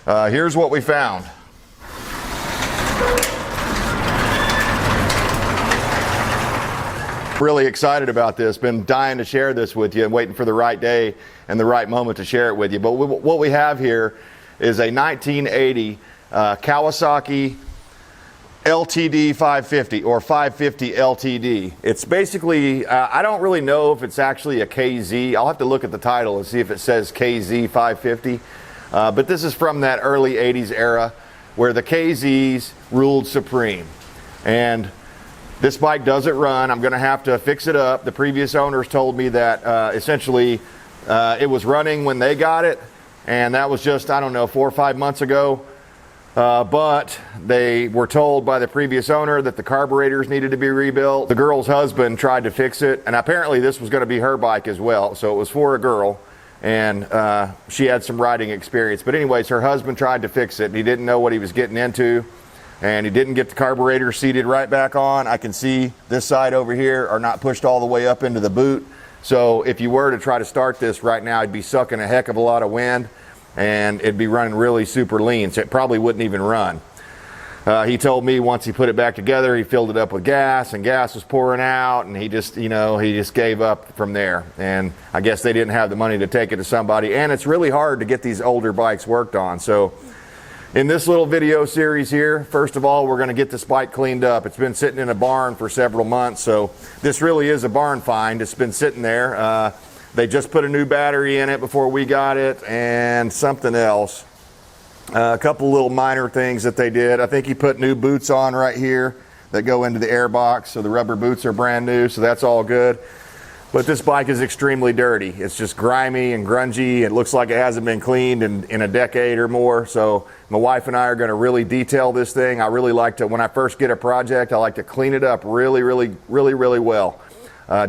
Here's what we found. Really excited about this. Been dying to share this with you and waiting for the right day and the right moment to share it with you. But what we have here is a 1980 Kawasaki LTD 550 or 550 LTD. It's basically, I don't really know if it's actually a KZ. I'll have to look at the title and see if it says KZ550. But this is from that early 80s era where the KZs ruled supreme. And this bike doesn't run. I'm going to have to fix it up. The previous owners told me that essentially it was running when they got it, and that was just, I don't know, 4 or 5 months ago. But they were told by the previous owner that the carburetors needed to be rebuilt. The girl's husband tried to fix it, and apparently this was going to be her bike as well, so it was for a girl, and she had some riding experience. But anyways, her husband tried to fix it, and he didn't know what he was getting into. And he didn't get the carburetor seated right back on. I can see this side over here are not pushed all the way up into the boot. So if you were to try to start this right now, it'd be sucking a heck of a lot of wind and it'd be running really super lean. So it probably wouldn't even run. He told me once he put it back together, he filled it up with gas and gas was pouring out, and he just gave up from there. And I guess they didn't have the money to take it to somebody. And it's really hard to get these older bikes worked on. So in this little video series here, first of all, we're going to get this bike cleaned up. It's been sitting in a barn for several months, so this really is a barn find. It's been sitting there. They just put a new battery in it before we got it, and something else. A couple little minor things that they did. I think he put new boots on right here that go into the air box, so the rubber boots are brand new, so that's all good. But this bike is extremely dirty. It's just grimy and grungy. It looks like it hasn't been cleaned in a decade or more. So my wife and I are going to really detail this thing. I really like to, when I first get a project, I like to clean it up really well.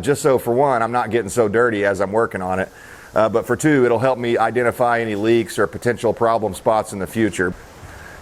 Just so for one, I'm not getting so dirty as I'm working on it. But for two, it'll help me identify any leaks or potential problem spots in the future.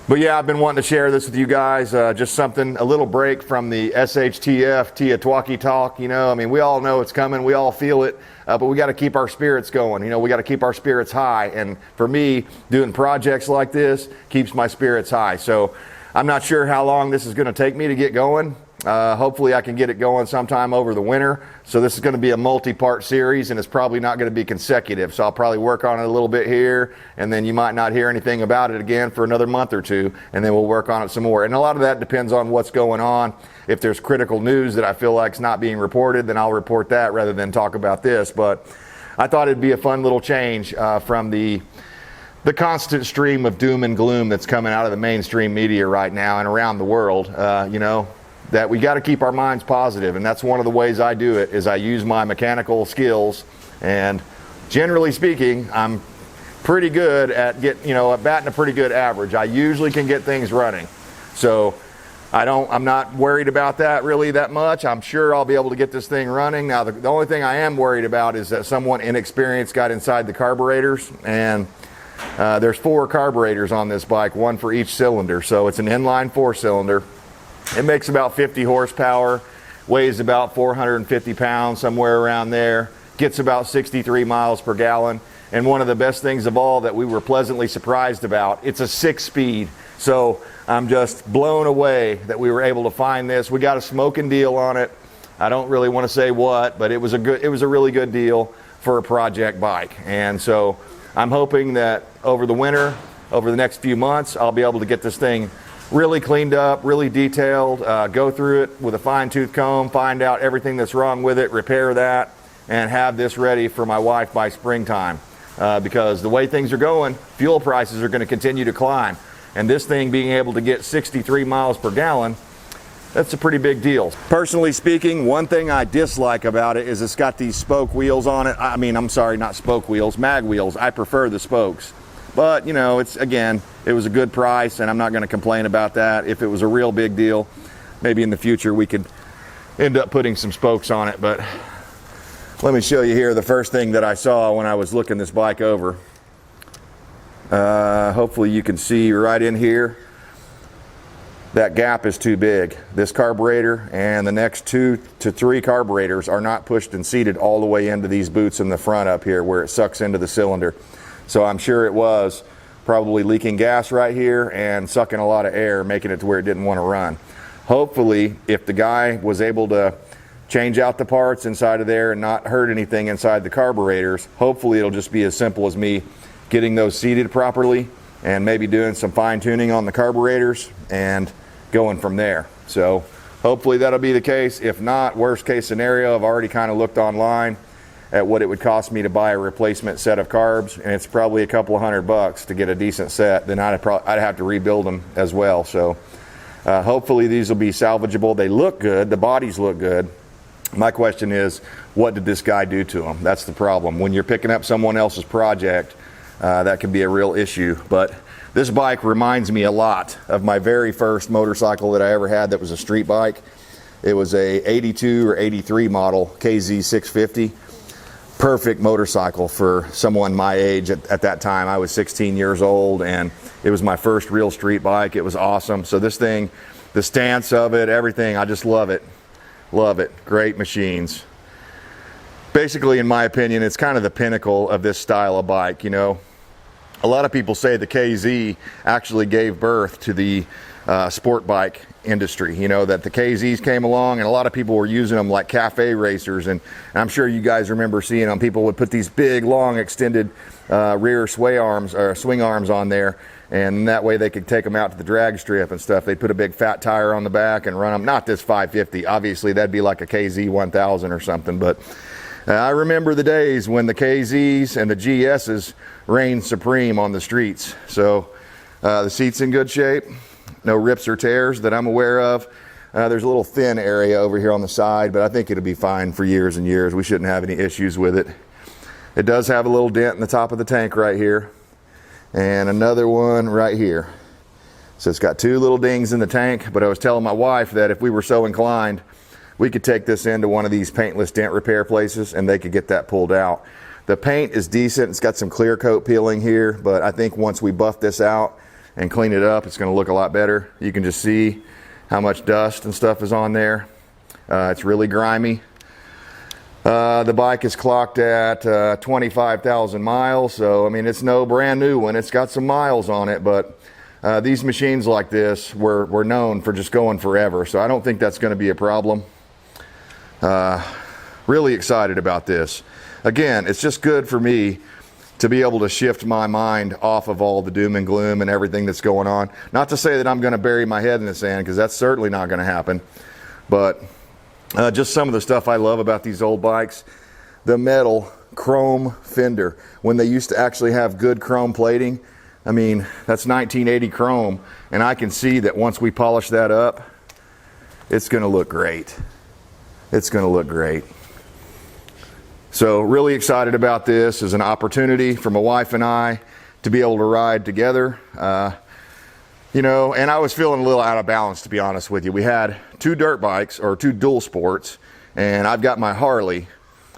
But yeah, I've been wanting to share this with you guys, just something, a little break from the SHTF, Tiatwaki talk, I mean, we all know it's coming, we all feel it, but we got to keep our spirits going, we got to keep our spirits high, and for me, doing projects like this keeps my spirits high. So I'm not sure how long this is going to take me to get going. Hopefully I can get it going sometime over the winter. So this is going to be a multi-part series, and it's probably not going to be consecutive. So I'll probably work on it a little bit here, and then you might not hear anything about it again for another month or two, and then we'll work on it some more. And a lot of that depends on what's going on. If there's critical news that I feel like is not being reported, then I'll report that rather than talk about this. But I thought it'd be a fun little change from the constant stream of doom and gloom that's coming out of the mainstream media right now and around the world, that we got to keep our minds positive, and that's one of the ways I do it, is I use my mechanical skills, and generally speaking, I'm pretty good at batting a pretty good average. I usually can get things running, so I'm not worried about that really that much. I'm sure I'll be able to get this thing running. Now, the only thing I am worried about is that someone inexperienced got inside the carburetors, and there's 4 carburetors on this bike, 1 for each cylinder, so it's an inline 4-cylinder. It makes about 50 horsepower, weighs about 450 pounds, somewhere around there, gets about 63 miles per gallon. And one of the best things of all that we were pleasantly surprised about, it's a 6-speed. So I'm just blown away that we were able to find this. We got a smoking deal on it. I don't really want to say what, but it was a really good deal for a project bike. And so I'm hoping that over the winter, over the next few months, I'll be able to get this thing really cleaned up, really detailed, go through it with a fine-tooth comb, find out everything that's wrong with it, repair that, and have this ready for my wife by springtime. Because the way things are going, fuel prices are going to continue to climb. And this thing being able to get 63 miles per gallon, that's a pretty big deal. Personally speaking, one thing I dislike about it is it's got these spoke wheels on it. I mean, I'm sorry, not spoke wheels, mag wheels. I prefer the spokes. But, it was a good price, and I'm not going to complain about that. If it was a real big deal, maybe in the future we could end up putting some spokes on it. But let me show you here the first thing that I saw when I was looking this bike over. Hopefully you can see right in here, that gap is too big. This carburetor and the next 2 to 3 carburetors are not pushed and seated all the way into these boots in the front up here where it sucks into the cylinder. So I'm sure it was probably leaking gas right here and sucking a lot of air, making it to where it didn't want to run. Hopefully, if the guy was able to change out the parts inside of there and not hurt anything inside the carburetors, hopefully it'll just be as simple as me getting those seated properly and maybe doing some fine tuning on the carburetors and going from there. So hopefully that'll be the case. If not, worst case scenario, I've already kind of looked online at what it would cost me to buy a replacement set of carbs, and it's probably a couple of $100 to get a decent set. Then I'd have to rebuild them as well. So hopefully these will be salvageable. They look good, the bodies look good. My question is, what did this guy do to them? That's the problem. When you're picking up someone else's project, that can be a real issue. But this bike reminds me a lot of my very first motorcycle that I ever had that was a street bike. It was a 82 or 83 model KZ550. Perfect motorcycle for someone my age at that time. I was 16 years old, and it was my first real street bike. It was awesome. So this thing, the stance of it, everything, I just love it. Love it. Great machines. Basically, in my opinion, it's kind of the pinnacle of this style of bike. You know, a lot of people say the KZ actually gave birth to the sport bike industry. You know, that the KZs came along and a lot of people were using them like cafe racers, and I'm sure you guys remember seeing them. People would put these big, long, extended rear sway arms or swing arms on there, and that way they could take them out to the drag strip and stuff. They'd put a big fat tire on the back and run them. Not this 550, obviously that'd be like a KZ1000 or something, but I remember the days when the KZs and the GSs reigned supreme on the streets. So the seat's in good shape. No rips or tears that I'm aware of. There's a little thin area over here on the side, but I think it'll be fine for years and years. We shouldn't have any issues with it. It does have a little dent in the top of the tank right here, and another one right here. So it's got two little dings in the tank, but I was telling my wife that if we were so inclined, we could take this into one of these paintless dent repair places and they could get that pulled out. The paint is decent. It's got some clear coat peeling here, but I think once we buff this out and clean it up, it's going to look a lot better. You can just see how much dust and stuff is on there. It's really grimy. The bike is clocked at 25,000 miles, so I mean, it's no brand new one. It's got some miles on it, but these machines like this were known for just going forever, so I don't think that's going to be a problem. Really excited about this. Again, it's just good for me to be able to shift my mind off of all the doom and gloom and everything that's going on. Not to say that I'm going to bury my head in the sand, because that's certainly not going to happen. But just some of the stuff I love about these old bikes. The metal chrome fender. When they used to actually have good chrome plating, I mean, that's 1980 chrome. And I can see that once we polish that up, it's going to look great. It's going to look great. So really excited about this as an opportunity for my wife and I to be able to ride together. You know, and I was feeling a little out of balance, to be honest with you. We had two dirt bikes, or two dual sports, and I've got my Harley,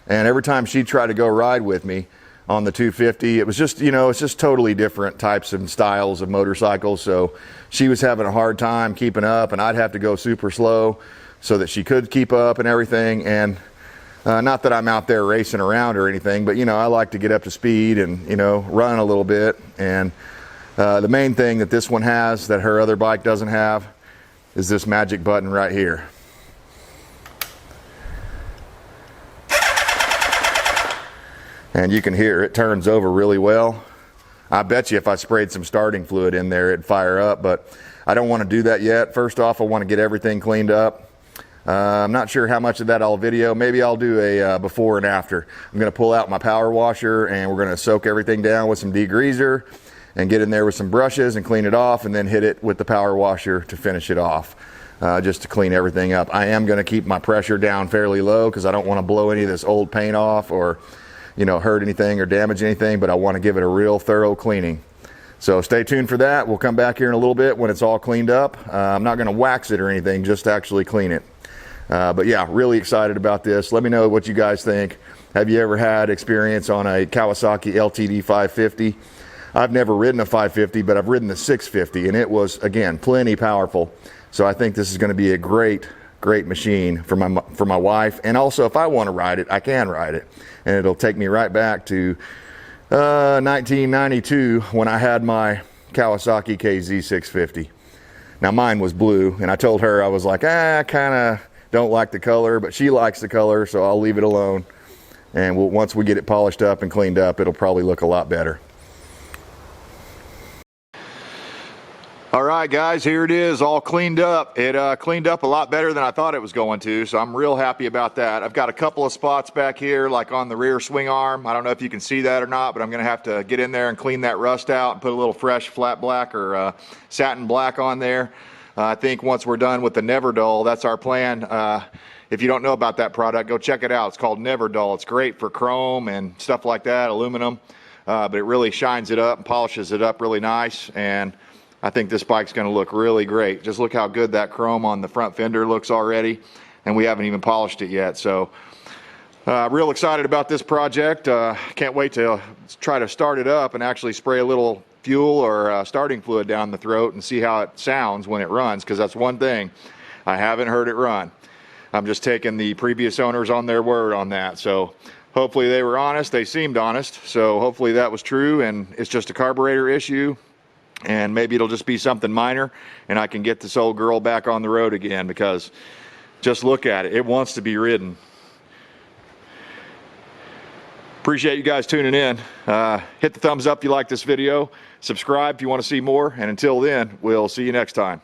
and every time she tried to go ride with me on the 250, it was just, you know, it's just totally different types and styles of motorcycles. So she was having a hard time keeping up, and I'd have to go super slow so that she could keep up and everything. And not that I'm out there racing around or anything, but, you know, I like to get up to speed and, you know, run a little bit. And the main thing that this one has that her other bike doesn't have is this magic button right here. And you can hear it turns over really well. I bet you if I sprayed some starting fluid in there, it'd fire up, but I don't want to do that yet. First off, I want to get everything cleaned up. I'm not sure how much of that I'll video. Maybe I'll do a before and after. I'm going to pull out my power washer, and we're going to soak everything down with some degreaser and get in there with some brushes and clean it off, and then hit it with the power washer to finish it off, just to clean everything up. I am going to keep my pressure down fairly low because I don't want to blow any of this old paint off or, you know, hurt anything or damage anything, but I want to give it a real thorough cleaning. So stay tuned for that. We'll come back here in a little bit when it's all cleaned up. I'm not going to wax it or anything, just to actually clean it. But yeah, really excited about this. Let me know what you guys think. Have you ever had experience on a Kawasaki LTD 550? I've never ridden a 550, but I've ridden the 650, and it was, again, plenty powerful. So I think this is going to be a great machine for my wife. And also, if I want to ride it, I can ride it. And it'll take me right back to 1992 when I had my Kawasaki KZ550. Now mine was blue, and I told her, I was like, I kind of don't like the color, but she likes the color, so I'll leave it alone. And once we get it polished up and cleaned up, it'll probably look a lot better. All right, guys, here it is, all cleaned up. It cleaned up a lot better than I thought it was going to, so I'm real happy about that. I've got a couple of spots back here, like on the rear swing arm. I don't know if you can see that or not, but I'm gonna have to get in there and clean that rust out and put a little fresh flat black or satin black on there. I think once we're done with the Never Dull, that's our plan. If you don't know about that product, go check it out. It's called Never Dull. It's great for chrome and stuff like that, aluminum, but it really shines it up and polishes it up really nice. And I think this bike's going to look really great. Just look how good that chrome on the front fender looks already, and we haven't even polished it yet. So real excited about this project. Can't wait to try to start it up and actually spray a little fuel or starting fluid down the throat and see how it sounds when it runs, because that's one thing, I haven't heard it run. I'm just taking the previous owners on their word on that. So hopefully they were honest. They seemed honest. So hopefully that was true, and it's just a carburetor issue. And maybe it'll just be something minor, and I can get this old girl back on the road again, because just look at it. It wants to be ridden. Appreciate you guys tuning in. Hit the thumbs up if you like this video. Subscribe if you want to see more. And until then, we'll see you next time.